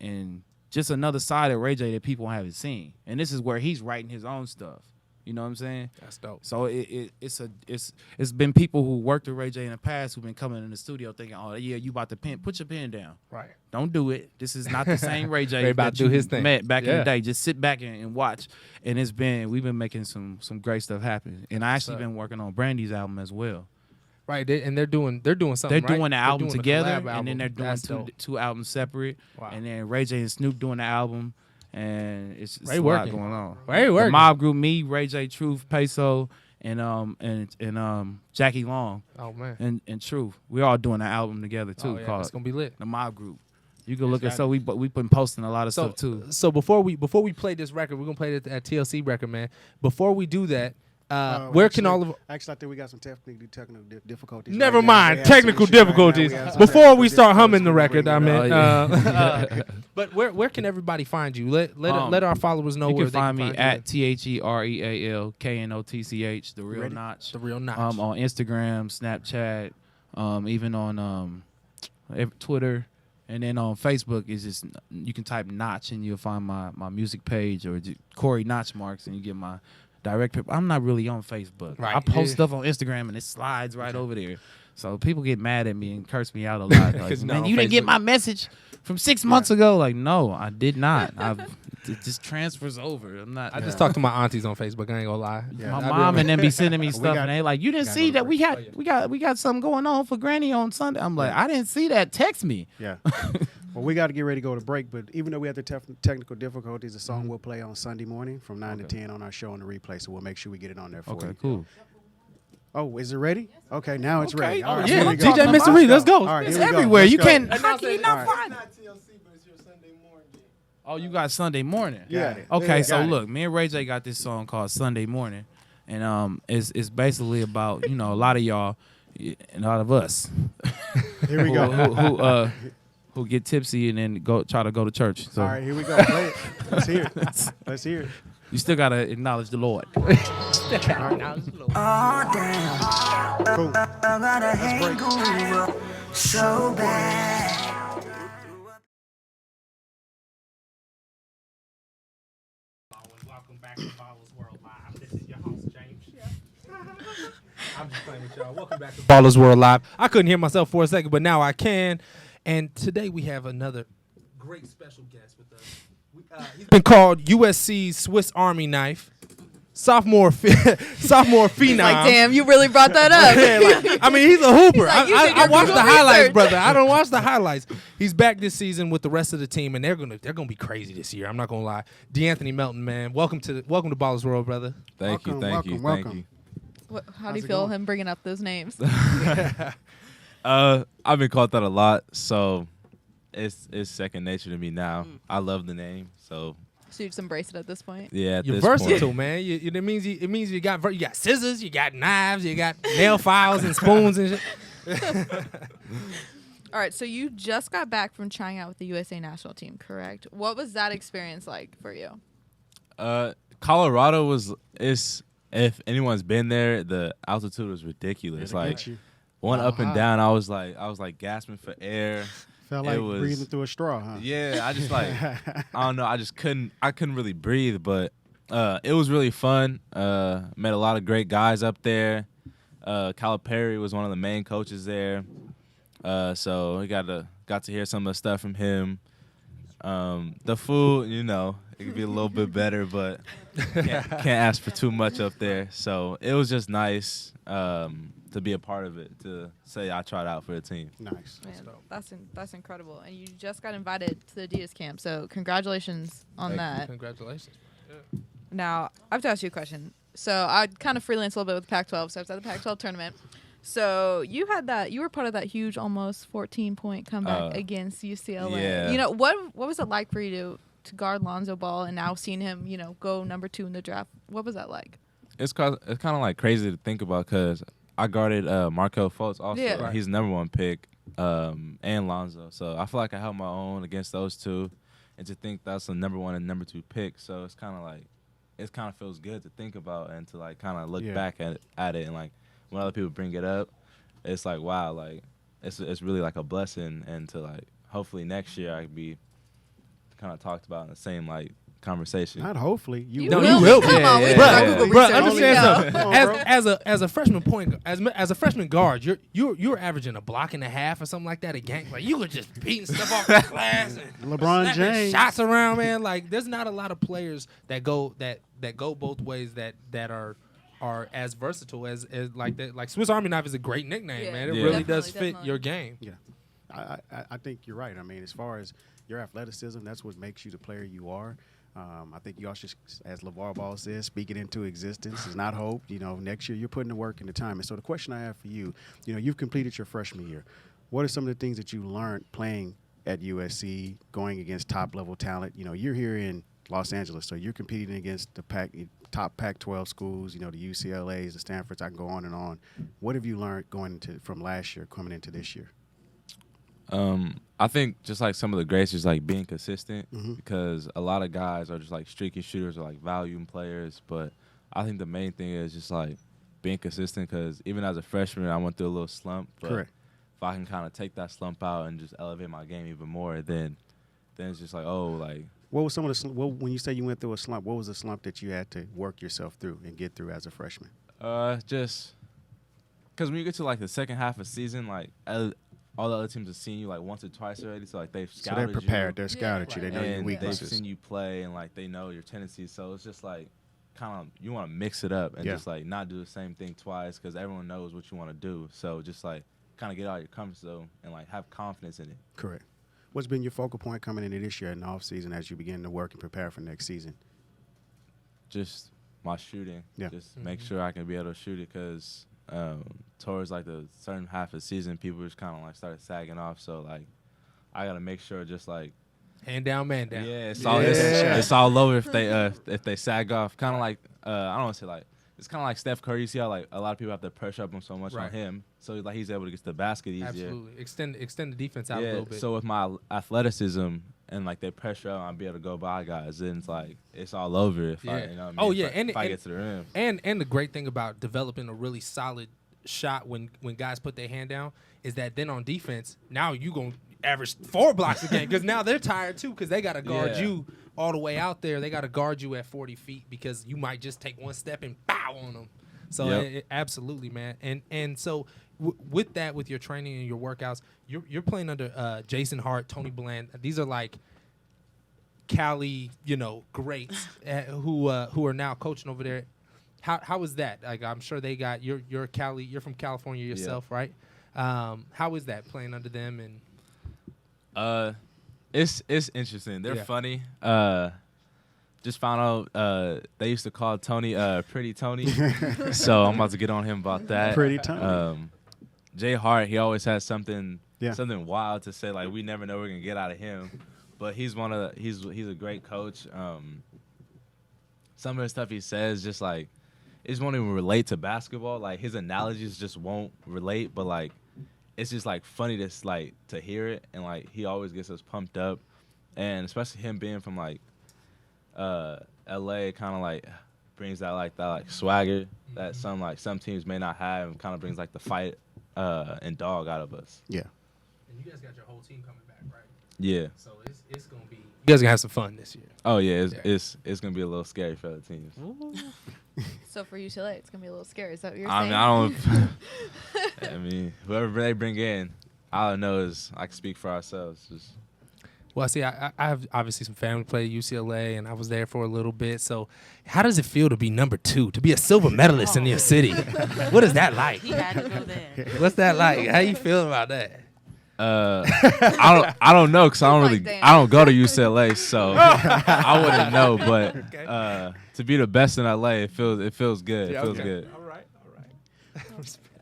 just another side of Ray J that people haven't seen. And this is where he's writing his own stuff. You know what I'm saying? That's dope. So it's been people who worked with Ray J in the past who've been coming in the studio thinking, oh yeah, you about to put your pen down. Right. Don't do it. This is not the same Ray J Ray about that to you do his thing. met back in Yeah. the day. Just sit back and watch. And we've been making some great stuff happen. And I actually been working on Brandy's album as well. Right. They're doing something. They're right? doing the album doing a together, collab and album. then they're doing That's dope. two albums separate. Wow. And then Ray J and Snoop doing the album, and it's Ray a lot working. going on. Ray The working. Mob Group, me, Ray J, Truth, Peso, and Jackie Long Oh man. and Truth. We're all doing an album together too, Oh, yeah, called it's gonna be lit. The Mob Group. You can look at we've been posting a lot of stuff too. So before we play this record, we're gonna play it at TLC record, man. Before we do that, where can all of Actually, I think we got some technical difficulties. Never right now. mind, We have some technical issues right now. difficulties. We have some Before we technical start humming the difficulties. record, I We're mean, gonna but where can everybody find you? Let our followers know You where can they find me you. at TherealKnotch, the real Ready? notch. The Real Notch. On Instagram, Snapchat, even on Twitter, and then on Facebook is just you can type Notch and you'll find my music page, or Corey Notch Marks and you get my direct. I'm not really on Facebook. Right. I post Yeah. stuff on Instagram and it slides right over there. So people get mad at me and curse me out a lot. Like, 'Cause man, no, you didn't get Facebook- my message from 6 months ago. Like, no, I did not. It just transfers over. I'm not. I just talked to my aunties on Facebook. I ain't gonna lie. Yeah. My I mom be- and them be sending me stuff, got- and they like, you didn't gotta see go to that break. we got something going on for Granny on Sunday. I'm like, I didn't see that. Text me. Yeah. Well, we got to get ready to go to break, but even though we have the technical difficulties, the song will play on Sunday morning from 9 to 10 on our show on the replay, so we'll make sure we get it on there for you. Cool. Oh, is it ready? Okay, now it's ready. All right, yeah. here we go. DJ Mr. Reed, let's go. All right, It's here we go. everywhere. Let's You go. can't. And How I'll can you say- not all find? Not TLC, but it's your Sunday morning. Oh, you got Sunday morning. Got it. Okay, Yeah, so got it. look, me and Ray J got this song called Sunday Morning, and it's basically about a lot of y'all and a lot of us Here we go. who get tipsy and then try to go to church. So All right, here we go. Play it. Let's hear it. Let's hear it. you still gotta acknowledge the Lord. Cool. Let's break. So bad. Welcome back to Ballerz World Live. This is your host, James. I'm just playing with y'all. Welcome back to Ballerz World Live. I couldn't hear myself for a second, but now I can. And today we have another great special guest with us. He's been called USC's Swiss Army knife. sophomore phenom. Like, damn, you really brought that up. Yeah, like, I mean, he's a hooper. He's like, you did I your watched the Google highlights, research. brother. I don't watch the highlights. He's back this season with the rest of the team, and they're gonna be crazy this year. I'm not gonna lie. DeAnthony Melton, man, welcome to Ballerz World, brother. Thank you. Thank you. How do you feel him bringing up those names? I've been called that a lot, so it's second nature to me now. I love the name, so So you just embrace it at this point? yeah. At You're this versatile, point. man. It means you got scissors, you got knives, you got nail files and spoons and shit. All right, so you just got back from trying out with the USA national team, correct? What was that experience like for you? Colorado is if anyone's been there, the altitude was ridiculous. It'll Like get you. one Oh, up and high. down, I was like gasping for air. Felt It like was- breathing through a straw, huh? Yeah, I just like I don't know. I couldn't really breathe, but it was really fun. Met a lot of great guys up there. Calipari was one of the main coaches there, so we got to hear some of the stuff from him. The food, it could be a little bit better, but can't ask for too much up there. So it was just nice to be a part of it. To say I tried out for the team. Nice. Man, that's incredible. And you just got invited to the Adidas camp, so congratulations on Thank that. Congratulations. Now, I have to ask you a question. So I kind of freelance a little bit with the Pac-12, so I was at the Pac-12 tournament. So you were part of that huge almost 14-point comeback against UCLA. yeah. What was it like for you to guard Lonzo Ball and now seeing him, go number 2 in the draft? What was that like? It's kind of like crazy to think about because I guarded Markel Fultz also. Yeah. Right. He's the number 1 pick, and Lonzo. So I feel like I held my own against those two, and to think that's the number 1 and number 2 pick. So it's kind of like it kind of feels good to think about and to like kind of look back at it and like when other people bring it up, it's like wow, like it's really like a blessing, and to like hopefully next year I could be kind of talked about in the same like conversation. Not hopefully. You No, will. you will. Come on, we Yeah, did our yeah, Google yeah. Bro, research. understand We know. something. Come on, bro. As a freshman as a freshman guard, you're averaging a block and a half or something like that a game. Like you were just beating stuff off the glass and LeBron slapping James. shots around, man. Like there's not a lot of players that go both ways that are as versatile as like that. Like Swiss Army Knife is a great nickname, Yeah. man. It Yeah. really does Definitely, fit your game. Yeah, I think you're right. I mean, as far as your athleticism, that's what makes you the player you are. I think you also, as LeVar Ball says, speak it into existence. It's not hope. Next year you're putting the work and the time. And so the question I have for you, you've completed your freshman year. What are some of the things that you learned playing at USC, going against top-level talent? You're here in Los Angeles, so you're competing against the top Pac-12 schools, the UCLAs, the Stanfords, I can go on and on. What have you learned from last year coming into this year? I think just like some of the greats is like being consistent Mhm. because a lot of guys are just like streaky shooters or like volume players. But I think the main thing is just like being consistent because even as a freshman, I went through a little slump. But Correct. if I can kind of take that slump out and just elevate my game even more, then it's just like, What was some of the when you say you went through a slump? What was the slump that you had to work yourself through and get through as a freshman? just because when you get to like the second half of the season, like all the other teams have seen you like once or twice already, so like they've So scouted they're prepared. you. They're scouted you. They know your And they've weaknesses. seen you play and like they know your tendencies. So it's just like kind of you want to mix it up and Yeah. just like not do the same thing twice because everyone knows what you want to do. So just like kind of get out of your comfort zone and like have confidence in it. Correct. What's been your focal point coming into this year in the off season as you begin to work and prepare for next season? Just my shooting. Yeah. Just make sure I can be able to shoot it because towards like the certain half of the season, people just kind of like started sagging off. So like I got to make sure just like Hand down, man down. yeah, it's Yeah. all over if they sag off. Kind of like I don't want to say like it's kind of like Steph Curry. You see how like a lot of people have to pressure up him so much Right. on him, so like he's able to get to the basket easier. Absolutely. Extend the defense out a Yeah. little bit. So with my athleticism and like they pressure up, I'll be able to go by guys. Then it's like it's all over if I, Yeah. you know what I mean? Oh, If yeah, I, and- if I and- get to the rim. And the great thing about developing a really solid shot when guys put their hand down is that then on defense, now you going to average 4 blocks a game because now they're tired too because they got to guard Yeah. you all the way out there. They got to guard you at 40 feet because you might just take one step and bow on them. So Yep. absolutely, man. And so with that, with your training and your workouts, you're playing under Jason Hart, Tony Bland. These are like Cali, greats who are now coaching over there. How was that? Like, I'm sure they got you're from California yourself, right? How is that playing under them? And it's interesting. They're funny. Just found out they used to call Tony Pretty Tony, so I'm about to get on him about that. Pretty Tony. Jay Hart, he always has something wild to say. Like, we never know what we're gonna get out of him, but he's a great coach. Some of the stuff he says just like it just won't even relate to basketball. Like, his analogies just won't relate, but like it's just like funny to hear it, and like he always gets us pumped up, and especially him being from like LA, kind of like brings that swagger that some teams may not have, and kind of brings like the fight and dog out of us. Yeah. And you guys got your whole team coming back, right? Yeah. So it's gonna be. You guys gonna have some fun this year. Oh yeah, it's gonna be a little scary for the teams. So for UCLA, it's gonna be a little scary. Is that what you're I saying? mean, I don't. I mean, whoever they bring in, all I know is I can speak for ourselves. Just. Well, see, I have obviously some family play at UCLA, and I was there for a little bit. So, how does it feel to be number 2, to be a silver medalist in your city? What is that like? He had to go there. What's that like? How you feeling about that? I don't know because I don't go to UCLA, so I wouldn't know. But to be the best in LA, it feels good. It feels good. All right.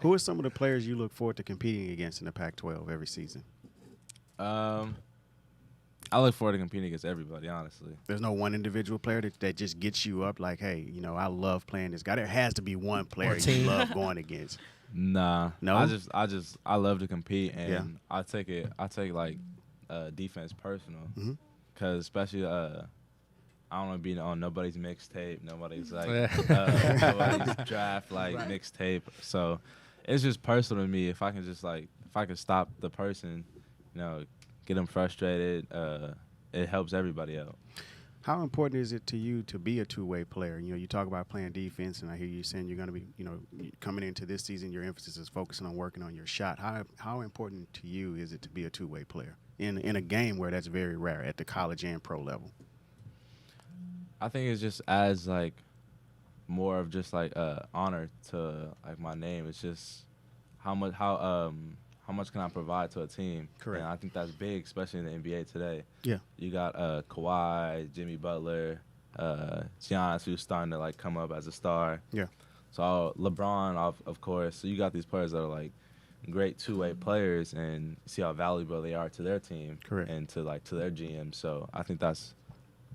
Who are some of the players you look forward to competing against in the Pac-12 every season? I look forward to competing against everybody, honestly. There's no one individual player that just gets you up like, hey, I love playing this guy. There has to be one player you love going against. Nah. No? I love to compete, and Yeah. I take like defense personal. Mm-hmm. Cause especially I don't want to be on nobody's mixtape, nobody's nobody's draft mixtape. So it's just personal to me. If I can stop the person, get them frustrated, it helps everybody out. How important is it to you to be a two-way player? You talk about playing defense, and I hear you saying you're going to be, coming into this season, your emphasis is focusing on working on your shot. How important to you is it to be a two-way player in a game where that's very rare at the college and pro level? I think it's just as more of just honor to my name. It's just how much can I provide to a team? Correct. And I think that's big, especially in the NBA today. Yeah. You got Kawhi, Jimmy Butler, Giannis, who's starting to come up as a star. Yeah. So LeBron, of course. So you got these players that are great two-way players, and you see how valuable they are to their team. Correct. And to their GM. So I think that's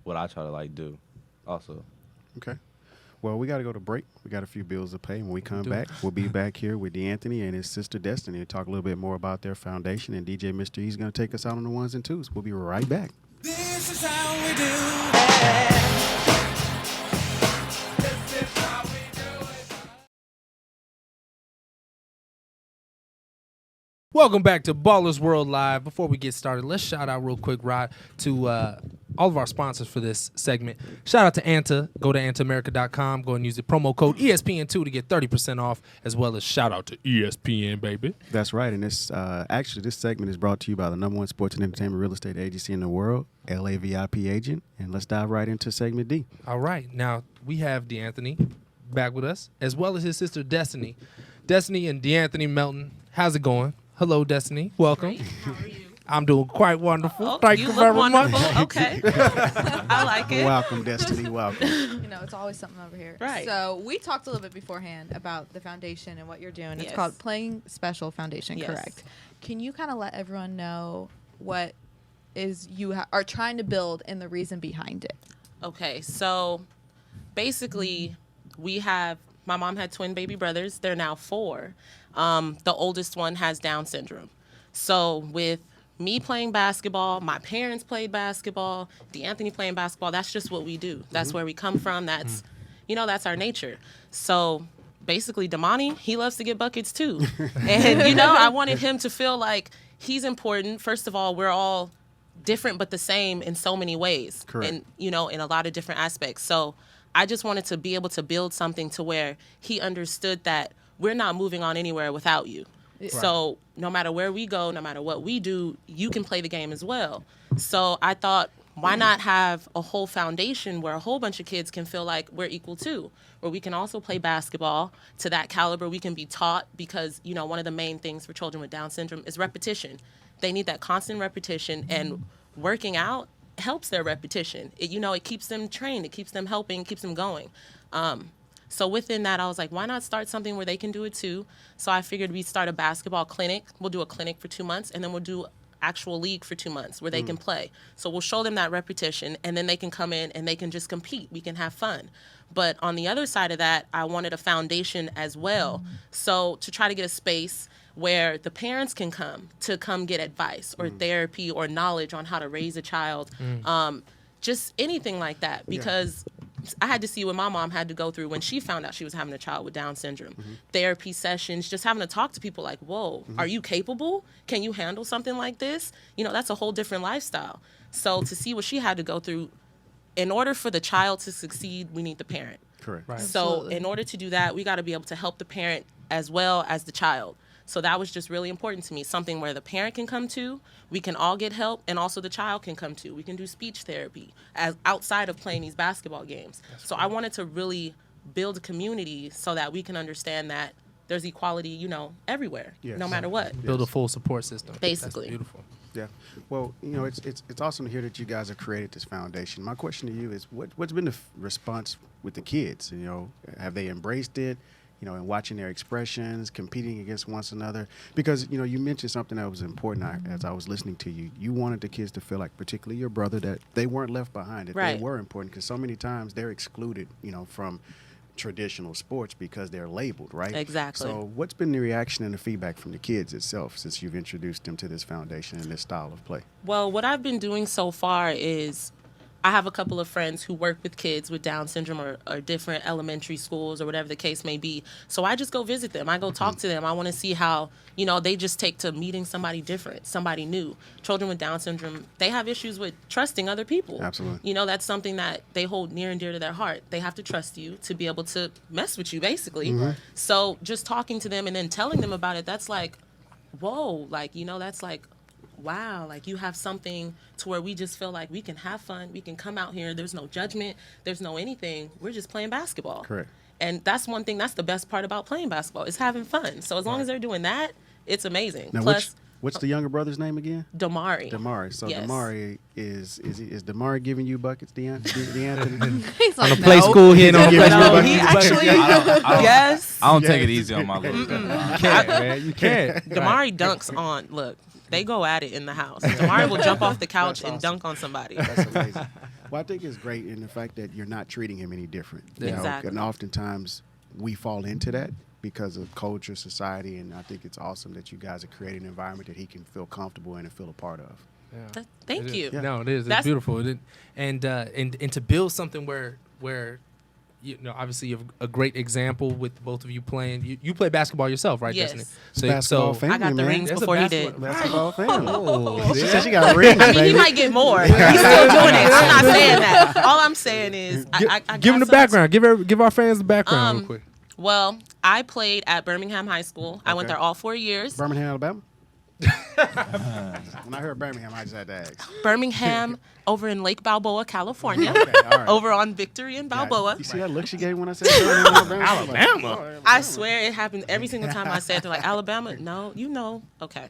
what I try to do, also. Okay. Well, we got to go to break. We got a few bills to pay. When we come back, we'll be back here with DeAnthony and his sister Destiny and talk a little bit more about their foundation. And DJ Mr. E's going to take us out on the ones and twos. We'll be right back. This is how we do it. This is how we do it. Welcome back to Ballerz World Live. Before we get started, let's shout out real quick, Rod, to all of our sponsors for this segment. Shout out to Anta. Go to antaamerica.com. Go and use the promo code ESPN2 to get 30% off, as well as shout out to ESPN, baby. That's right. And this this segment is brought to you by the #1 sports and entertainment real estate agency in the world, LA VIP Agent. And let's dive right into segment D. All right. Now, we have DeAnthony back with us, as well as his sister Destiny. Destiny and DeAnthony Melton, how's it going? Hello, Destiny. Welcome. Great. How are you? I'm doing quite wonderful. Oh, Thank you look very wonderful. much. Okay. I like it. Welcome, Destiny. Welcome. It's always something over here. Right. So we talked a little bit beforehand about the foundation and what you're doing. It's Yes. called Playing Special Foundation, Yes. correct? Can you kind of let everyone know what is you are trying to build and the reason behind it? Okay, so basically, my mom had twin baby brothers. They're now 4. The oldest one has Down syndrome. So with me playing basketball, my parents played basketball, DeAnthony playing basketball, that's just what we do. That's where we come from. That's, that's our nature. So basically, Damani, he loves to get buckets too. And, I wanted him to feel like he's important. First of all, we're all different but the same in so many ways. Correct. And, in a lot of different aspects. So I just wanted to be able to build something to where he understood that we're not moving on anywhere without you. Right. So no matter where we go, no matter what we do, you can play the game as well. So I thought why not have a whole foundation where a whole bunch of kids can feel like we're equal too, where we can also play basketball to that caliber. We can be taught, because one of the main things for children with Down syndrome is repetition. They need that constant repetition, and working out helps their repetition. It keeps them trained, it keeps them helping, keeps them going. So within that, I was like, why not start something where they can do it too? So I figured we'd start a basketball clinic. We'll do a clinic for 2 months, and then we'll do actual league for 2 months where they can play. So we'll show them that repetition, and then they can come in and they can just compete. We can have fun. But on the other side of that, I wanted a foundation as well. So to try to get a space where the parents can come get advice or therapy or knowledge on how to raise a child, just anything like that. Because I had to see what my mom had to go through when she found out she was having a child with Down syndrome. Therapy sessions, just having to talk to people like, whoa, are you capable? Can you handle something like this? That's a whole different lifestyle. So to see what she had to go through, in order for the child to succeed, we need the parent. Correct. Right. So Absolutely. in order to do that, we got to be able to help the parent as well as the child. So that was just really important to me, something where the parent can come to, we can all get help, and also the child can come to. We can do speech therapy as outside of playing these basketball games. So I wanted to really build a community so that we can understand that there's equality, everywhere, Yes. no matter what. Build a full support system. Basically. That's beautiful. Yeah. Well, it's awesome to hear that you guys have created this foundation. My question to you is, what's been the response with the kids? Have they embraced it? And watching their expressions, competing against one another. Because, you mentioned something that was important as I was listening to you. You wanted the kids to feel like, particularly your brother, that they weren't left behind, that Right. they were important. Because so many times they're excluded, from traditional sports because they're labeled, right? Exactly. So what's been the reaction and the feedback from the kids itself since you've introduced them to this foundation and this style of play? Well, what I've been doing so far is I have a couple of friends who work with kids with Down syndrome or different elementary schools or whatever the case may be. So I just go visit them. I go talk to them. I want to see how, they just take to meeting somebody different, somebody new. Children with Down syndrome, they have issues with trusting other people. Absolutely. That's something that they hold near and dear to their heart. They have to trust you to be able to mess with you, basically. So just talking to them and then telling them about it, that's like, whoa, that's like, wow, you have something to where we just feel like we can have fun. We can come out here. There's no judgment. There's no anything. We're just playing basketball. Correct. And that's one thing. That's the best part about playing basketball is having fun. So as long as they're doing that, it's amazing. Now, Plus, what's the younger brother's name again? Damari. Damari. So Yes. Damari is Damari giving you buckets, DeAnthony? He's like, On the play no. school, he ain't on the play No, school. he actually, yes. I don't take it easy on my little You can't, man. You can't. Damari dunks on, look, they go at it in the house. Damari will jump off the couch That's and awesome. dunk on somebody. That's amazing. Well, I think it's great in the fact that you're not treating him any different. Exactly. And oftentimes we fall into that because of culture, society, and I think it's awesome that you guys are creating an environment that he can feel comfortable in and feel a part of. Yeah. Thank It you. is. No, it is. It's That's- beautiful. And to build something where obviously you have a great example with both of you playing. You play basketball yourself, right, Yes. Destiny? Basketball family, I got the man. rings That's a before he did. Basketball family. Oh, She said she got rings, I mean, baby. he might get more. He's still doing it. I'm not saying that. All I'm saying is, I give him the got some- background. Give our fans the background real quick. Well, I played at Birmingham High School. I went Okay. there all 4 years. Birmingham, Alabama? When I heard Birmingham, I just had to ask. Birmingham over in Lake Balboa, California. Okay, all right. Over on Victory and Balboa. You see that look she gave when I said Birmingham, Alabama? Alabama. I swear it happened every single time I said, they're like, Alabama? No, okay.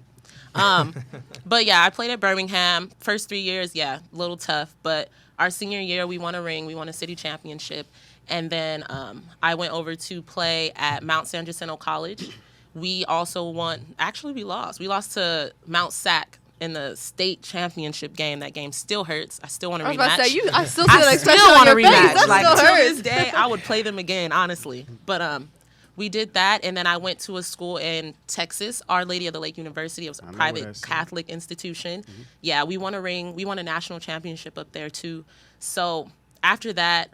But yeah, I played at Birmingham. First 3 years, yeah, a little tough. But our senior year, we won a ring. We won a city championship. And then I went over to play at Mount San Jacinto College. We also won. Actually, we lost. We lost to Mount Sac in the state championship game. That game still hurts. I still want to I was rematch. about to say, I still see that I expression still on want to your face. rematch. That Like still to hurts. this day, I would play them again, honestly. But we did that, and then I went to a school in Texas, Our Lady of the Lake University. It was a know where private that's at. Catholic institution. Yeah, we won a ring. We won a national championship up there too. So after that,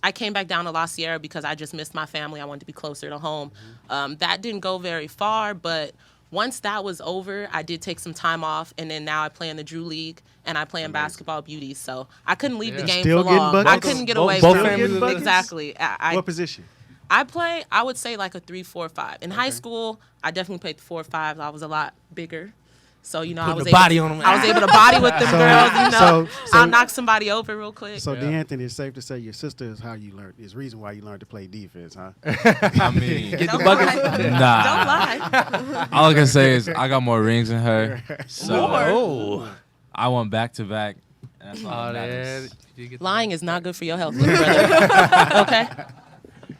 I came back down to La Sierra because I just missed my family. I wanted to be closer to home. That didn't go very far, but once that was over, I did take some time off, and then now I play in the Drew League, and I play in Basketball Beauties. So I couldn't leave the game Still for getting long. I buckets? couldn't get Both- away both from families it. are buckets? Exactly. What position? I play, I would say like a 3, 4, 5. In high school, I definitely played 4, 5. I was a lot bigger. So, you know, I Putting was the able body to, on 'em. I was able to body with them girls, you know. so- I'll knock somebody over real quick. So, D'Anthony, it's safe to say your sister is how you learned. Is the reason why you learned to play defense, huh? I mean, Get the Don't bucket. lie. nah. Don't lie. All I can say is I got more rings than her, so Oh. I won back to back. That's all Oh, that matters. yeah. Lying is not good for your health, little brother. Okay?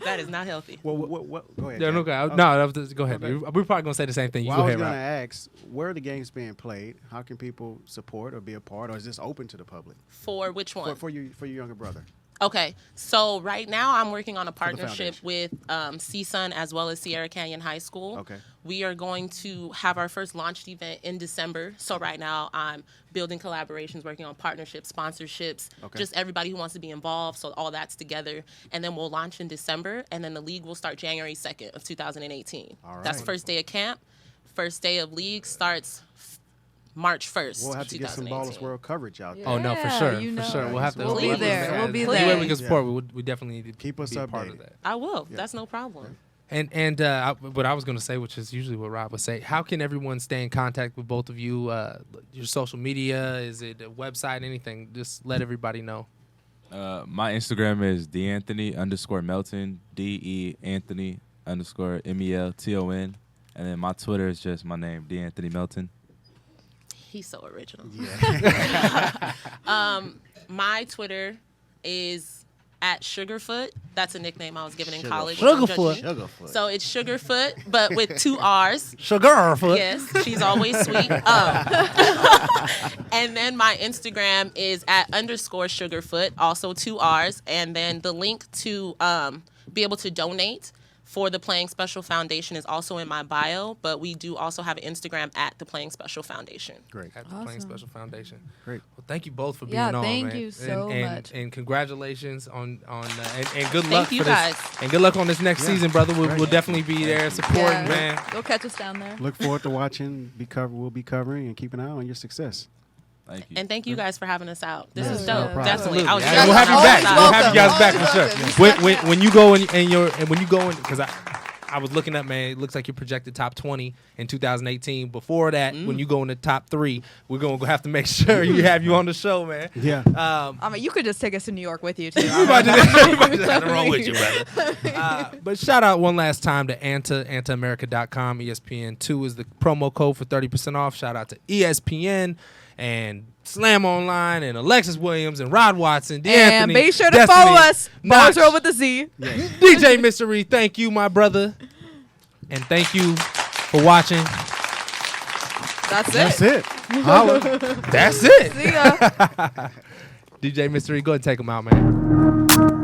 That is not healthy. Well, what? Go ahead. Yeah, no, Jack. okay. No, go ahead. Okay. We're probably gonna say the same thing. You Well, go I was ahead, going to Rob. ask, where are the games being played? How can people support or be a part, or is this open to the public? For which one? For your younger brother. Okay, so right now I'm working on a partnership foundation. with CSUN as well as Sierra Canyon High School. Okay. We are going to have our first launched event in December. So right now I'm building collaborations, working on partnerships, sponsorships, Okay. just everybody who wants to be involved. So all that's together. And then we'll launch in December. And then the league will start January 2nd of 2018. All That's right. first day of camp. First day of league starts March 1st. We'll have to get some 2018. Ballerz World coverage out there. Oh no, for Yeah, sure, you for know. sure. We'll have to. We'll be have to- there. We'll be Any way we there. can support, we definitely need to Keep us be a part of updated. that. I will. That's no problem. And what I was going to say, which is usually what Rob would say, how can everyone stay in contact with both of you? Your social media, is it a website, anything? Just let everybody know. My Instagram is D'Anthony_Melton, DE_Anthony_MELTON, and then my Twitter is just my name, D'Anthony Melton. He's so original. Yeah. My Twitter is at Sugarfoot. That's a nickname I was given in college. Sugarfoot. Don't judge me. Sugarfoot. So it's Sugarfoot, but with 2 R's. Sugar foot. Yes, she's always sweet. And then my Instagram is at _Sugarfoot, also 2 R's. And then the link to be able to donate for the Playing Special Foundation is also in my bio, but we do also have an Instagram at the Playing Special Foundation. Great. At the Playing Awesome. Special Foundation. Great. Well, thank you both for being Yeah, on. thank man. you so much. And congratulations on and good Thank luck you for this. guys. And good luck on this next season, brother. We'll definitely be there supporting, Yeah. man. Go catch us down there. Look forward to watching. We'll be covering and keep an eye on your success. Thank you. And thank you guys for having us out. This Yes, was no dope. problem. Definitely. I was Yeah, really we'll have you Always back. We'll have you guys back welcome. for sure. When you go and when you go in, because I was looking up, man. It looks like you're projected top 20 in 2018. Before that, when you go in the top 3, we're gonna have to make sure you have you on the show, man. Yeah. I mean, you could just take us to New York with you too. We might just have to roll with you, brother. But shout out one last time to AntaAmerica.com. ESPN2 is the promo code for 30% off. Shout out to ESPN and Slam Online and Alexis Williams and Rod Watson, And D'Anthony, be sure to Destiny, follow us. Notch, Ballerz World with the Z. DJ Mystery. Thank you, my brother, and thank you for watching. That's That's it. it. Holla. That's it. See ya. DJ Mystery, go ahead and take him out, man.